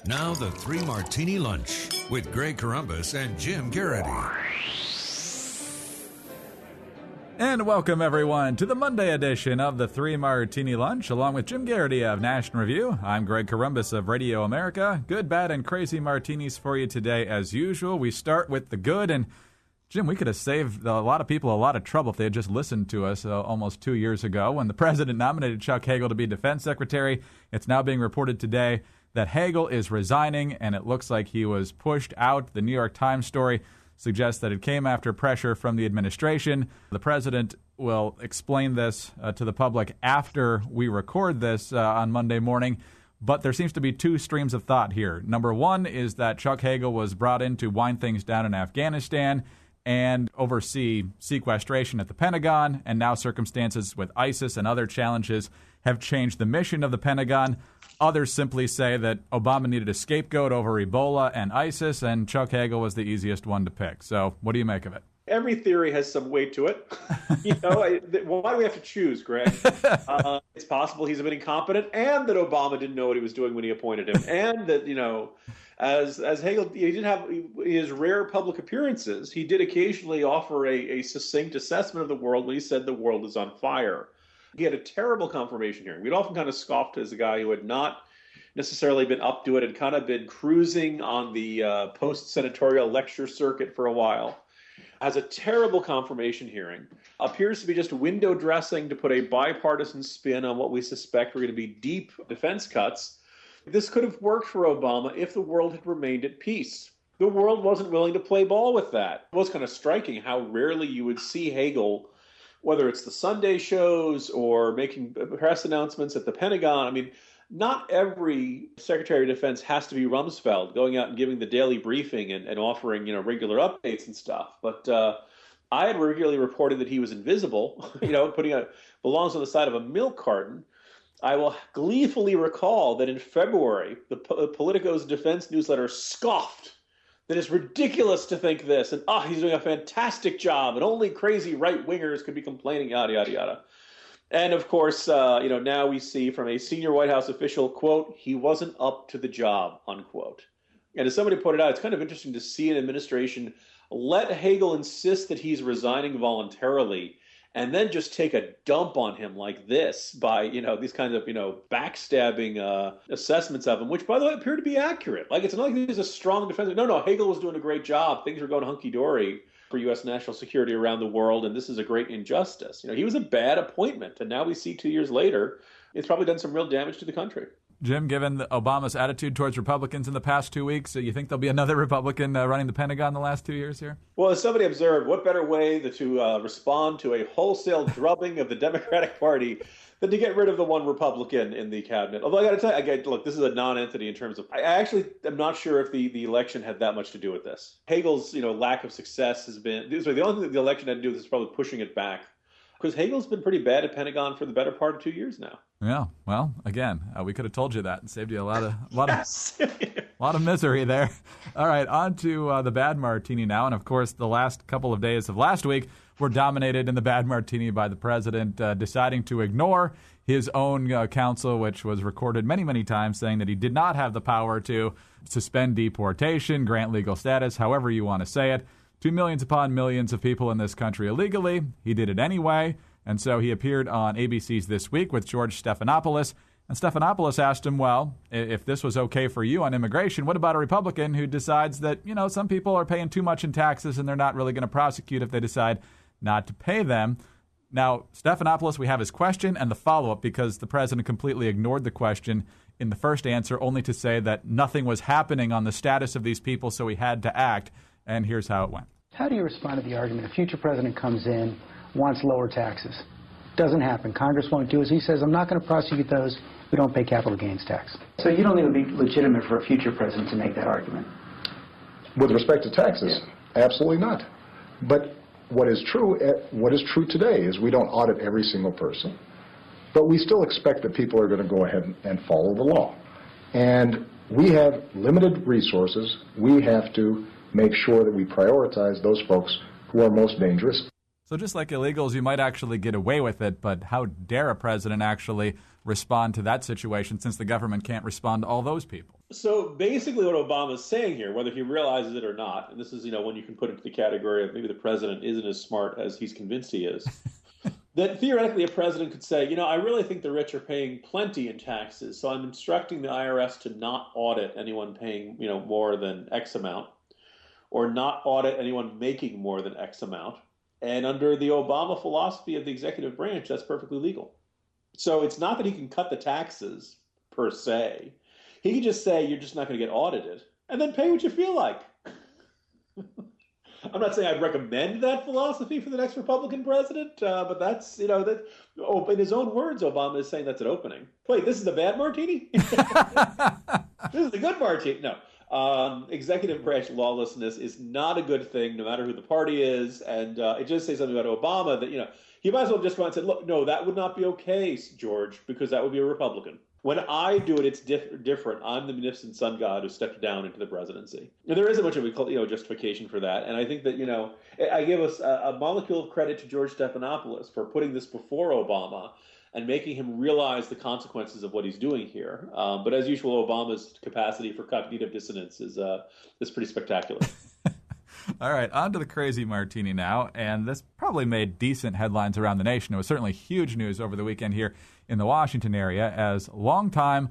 Now the Three Martini Lunch with Greg Corombos and Jim Geraghty. And welcome, everyone, to the Monday edition of the Three Martini Lunch, along with Jim Geraghty of National Review. I'm Greg Corombos of Radio America. Good, bad, and crazy martinis for you today, as usual. We start with the good, and Jim, we could have saved a lot of people a lot of trouble if they had just listened to us almost 2 years ago when the president nominated Chuck Hagel to be defense secretary. It's now being reported today that Hagel is resigning, and it looks like he was pushed out. The New York Times story suggests that it came after pressure from the administration. The president will explain this to the public after we record this on Monday morning. But there seems to be two streams of thought here. Number one is that Chuck Hagel was brought in to wind things down in Afghanistan and oversee sequestration at the Pentagon, and now circumstances with ISIS and other challenges have changed the mission of the Pentagon. Others simply say that Obama needed a scapegoat over Ebola and ISIS, and Chuck Hagel was the easiest one to pick. So what do you make of it? Every theory has some weight to it. Why do we have to choose, Greg? It's possible he's a bit incompetent, and that Obama didn't know what he was doing when he appointed him, and that, as Hagel, he did have his rare public appearances. He did occasionally offer a succinct assessment of the world when he said the world is on fire. He had a terrible confirmation hearing. We'd often kind of scoffed as a guy who had not necessarily been up to it and kind of been cruising on the post-senatorial lecture circuit for a while. Has a terrible confirmation hearing. Appears to be just window dressing to put a bipartisan spin on what we suspect were going to be deep defense cuts. This could have worked for Obama if the world had remained at peace. The world wasn't willing to play ball with that. It was kind of striking how rarely you would see Hagel, whether it's the Sunday shows or making press announcements at the Pentagon. I mean, not every Secretary of Defense has to be Rumsfeld, going out and giving the daily briefing and offering, regular updates and stuff. But I had regularly reported that he was invisible, belongs on the side of a milk carton. I will gleefully recall that in February, the Politico's defense newsletter scoffed that it's ridiculous to think this, and he's doing a fantastic job, and only crazy right-wingers could be complaining, yada, yada, yada. And of course, now we see from a senior White House official, quote, he wasn't up to the job, unquote. And as somebody pointed out, it's kind of interesting to see an administration let Hagel insist that he's resigning voluntarily and then just take a dump on him like this by, these kinds of, backstabbing assessments of him, which, by the way, appear to be accurate. Like, it's not like he's a strong defense. No, Hagel was doing a great job. Things were going hunky-dory for U.S. national security around the world, and this is a great injustice. He was a bad appointment, and now we see 2 years later, it's probably done some real damage to the country. Jim, given Obama's attitude towards Republicans in the past 2 weeks, you think there'll be another Republican running the Pentagon the last 2 years here? Well, as somebody observed, what better way to respond to a wholesale drubbing of the Democratic Party than to get rid of the one Republican in the cabinet? Although I got to tell you, look, this is a non-entity in terms of, I actually am not sure if the election had that much to do with this. Hagel's lack of success has been, the only thing that the election had to do with this is probably pushing it back. Because Hagel's been pretty bad at Pentagon for the better part of 2 years now. Yeah, well, again, we could have told you that and saved you a lot of misery there. All right, on to the bad martini now. And, of course, the last couple of days of last week were dominated in the bad martini by the president deciding to ignore his own counsel, which was recorded many, many times, saying that he did not have the power to suspend deportation, grant legal status, however you want to say it, to millions upon millions of people in this country illegally. He did it anyway, and so he appeared on ABC's This Week with George Stephanopoulos. And Stephanopoulos asked him, well, if this was okay for you on immigration, what about a Republican who decides that, some people are paying too much in taxes and they're not really going to prosecute if they decide not to pay them? Now, Stephanopoulos, we have his question and the follow-up because the president completely ignored the question in the first answer, only to say that nothing was happening on the status of these people, so he had to act. And here's how it went. How do you respond to the argument a future president comes in, wants lower taxes? Doesn't happen. Congress won't do it. He says, I'm not going to prosecute those who don't pay capital gains tax. So you don't think it would be legitimate for a future president to make that argument? With respect to taxes, yeah. Absolutely not. But what is true today is we don't audit every single person, but we still expect that people are going to go ahead and follow the law. And we have limited resources. We have to make sure that we prioritize those folks who are most dangerous. So just like illegals, you might actually get away with it, but how dare a president actually respond to that situation since the government can't respond to all those people? So basically what Obama's saying here, whether he realizes it or not, and this is, when you can put it into the category of maybe the president isn't as smart as he's convinced he is, that theoretically a president could say, I really think the rich are paying plenty in taxes, so I'm instructing the IRS to not audit anyone paying, more than X amount, or not audit anyone making more than X amount. And under the Obama philosophy of the executive branch, that's perfectly legal. So it's not that he can cut the taxes per se. He can just say, you're just not going to get audited, and then pay what you feel like. I'm not saying I'd recommend that philosophy for the next Republican president, but that's, in his own words, Obama is saying that's an opening. Wait, this is a bad martini? This is a good martini. No. Executive branch lawlessness is not a good thing, no matter who the party is. And it just says something about Obama that, he might as well just go out and say, look, no, that would not be okay, George, because that would be a Republican. When I do it, it's different. I'm the munificent sun god who stepped down into the presidency. And there isn't much of a justification for that. And I think that, I give us a molecule of credit to George Stephanopoulos for putting this before Obama and making him realize the consequences of what he's doing here. But as usual, Obama's capacity for cognitive dissonance is pretty spectacular. All right, on to the crazy martini now, and this probably made decent headlines around the nation. It was certainly huge news over the weekend here in the Washington area as longtime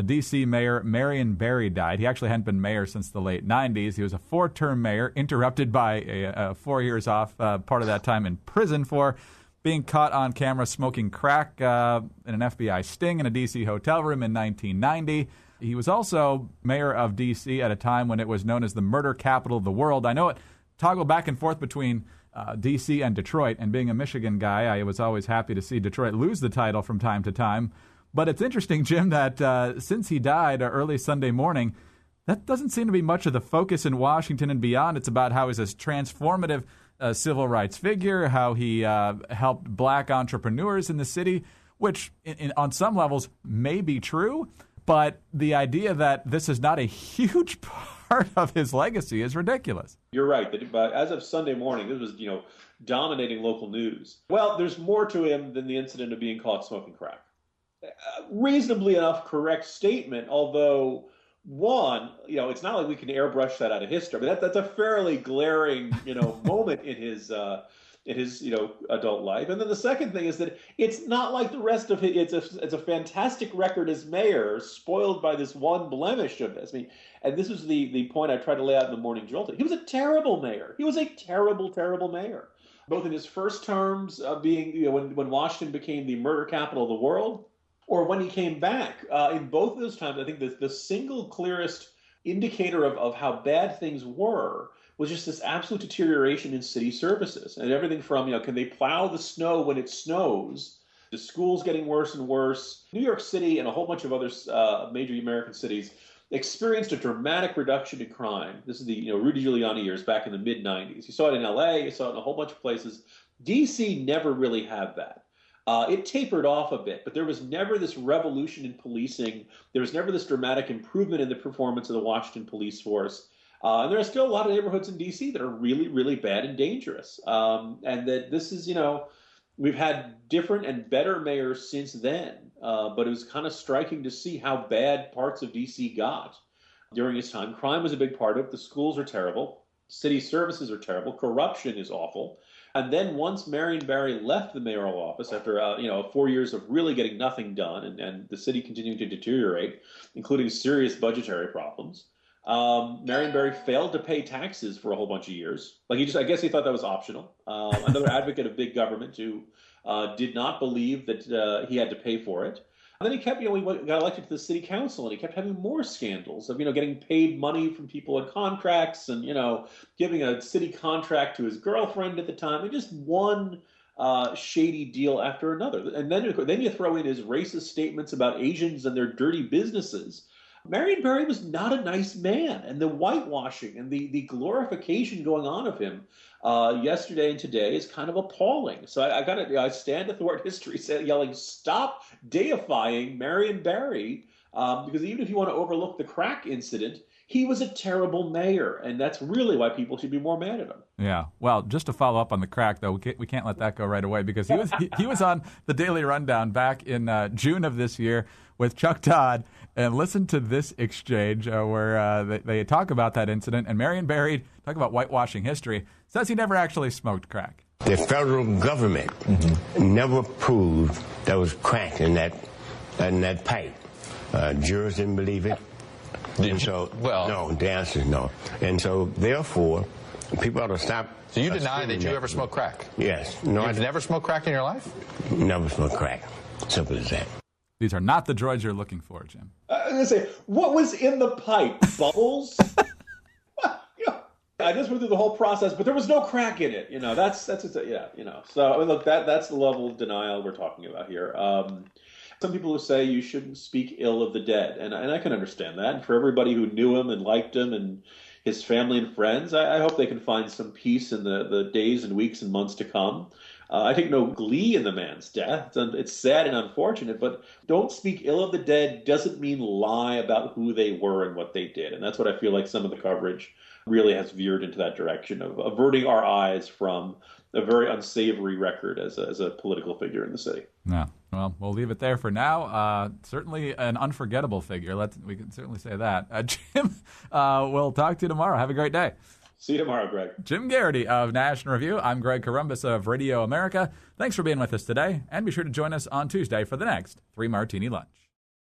D.C. Mayor Marion Barry died. He actually hadn't been mayor since the late 90s. He was a 4-term mayor, interrupted by 4 years off, part of that time in prison for being caught on camera smoking crack in an FBI sting in a D.C. hotel room in 1990. He was also mayor of D.C. at a time when it was known as the murder capital of the world. I know it toggled back and forth between D.C. and Detroit, and being a Michigan guy, I was always happy to see Detroit lose the title from time to time. But it's interesting, Jim, that since he died early Sunday morning, that doesn't seem to be much of the focus in Washington and beyond. It's about how he's this transformative civil rights figure, how he helped black entrepreneurs in the city, which on some levels may be true. But the idea that this is not a huge part of his legacy is ridiculous. You're right. But as of Sunday morning, this was, dominating local news. Well, there's more to him than the incident of being caught smoking crack. Reasonably enough correct statement, although, one, it's not like we can airbrush that out of history. But that's a fairly glaring, moment in his adult life. And then the second thing is that it's not like the rest of it. It's a fantastic record as mayor, spoiled by this one blemish of this. And this was the point I tried to lay out in the Morning Jolt. He was a terrible mayor. He was a terrible, terrible mayor, both in his first terms being, when Washington became the murder capital of the world, or when he came back. In both of those times, I think the single clearest indicator of how bad things were was just this absolute deterioration in city services, and everything from, can they plow the snow when it snows, the schools getting worse and worse. New York City and a whole bunch of other major American cities experienced a dramatic reduction in crime. This is the Rudy Giuliani years back in the mid-'90s. You saw it in LA, you saw it in a whole bunch of places. DC never really had that. It tapered off a bit, but there was never this revolution in policing. There was never this dramatic improvement in the performance of the Washington police force. And there are still a lot of neighborhoods in D.C. that are really, really bad and dangerous. And that this is, we've had different and better mayors since then. But it was kind of striking to see how bad parts of D.C. got during his time. Crime was a big part of it. The schools are terrible. City services are terrible. Corruption is awful. And then once Marion Barry left the mayoral office after 4 years of really getting nothing done and the city continuing to deteriorate, including serious budgetary problems, Marion Barry failed to pay taxes for a whole bunch of years. I guess he thought that was optional. Another advocate of big government who did not believe that he had to pay for it. And then he kept, he got elected to the city council, and he kept having more scandals of, getting paid money from people in contracts and, giving a city contract to his girlfriend at the time. And just one shady deal after another. And then you throw in his racist statements about Asians and their dirty businesses. Marion Barry was not a nice man, and the whitewashing and the glorification going on of him yesterday and today is kind of appalling. So I stand at the word history yelling, stop deifying Marion Barry Because even if you want to overlook the crack incident, he was a terrible mayor, and that's really why people should be more mad at him. Yeah. Well, just to follow up on the crack, though, we can't let that go right away because he was on the Daily Rundown back in June of this year with Chuck Todd, and listen to this exchange where they talk about that incident, and Marion Barry, talk about whitewashing history, says he never actually smoked crack. The federal government never proved there was crack in that pipe. Jurors didn't believe it. And so, no, the answer is no. And so, therefore, people ought to stop. So you deny that you ever smoked crack? Yes. No, You've never smoked crack in your life? Never smoked crack. Simple as that. These are not the droids you're looking for, Jim. I was going to say, what was in the pipe? Bubbles? I just went through the whole process, but there was no crack in it. That's yeah. So I mean, look, that's the level of denial we're talking about here. Some people who say you shouldn't speak ill of the dead, and I can understand that. And for everybody who knew him and liked him and his family and friends, I hope they can find some peace in the days and weeks and months to come. I take no glee in the man's death. It's sad and unfortunate, but don't speak ill of the dead doesn't mean lie about who they were and what they did. And that's what I feel like some of the coverage really has veered into that direction of averting our eyes from a very unsavory record as a political figure in the city. Yeah. Well, we'll leave it there for now. Certainly an unforgettable figure. We can certainly say that. Jim, we'll talk to you tomorrow. Have a great day. See you tomorrow, Greg. Jim Geraghty of National Review. I'm Greg Corombos of Radio America. Thanks for being with us today, and be sure to join us on Tuesday for the next 3 Martini Lunch.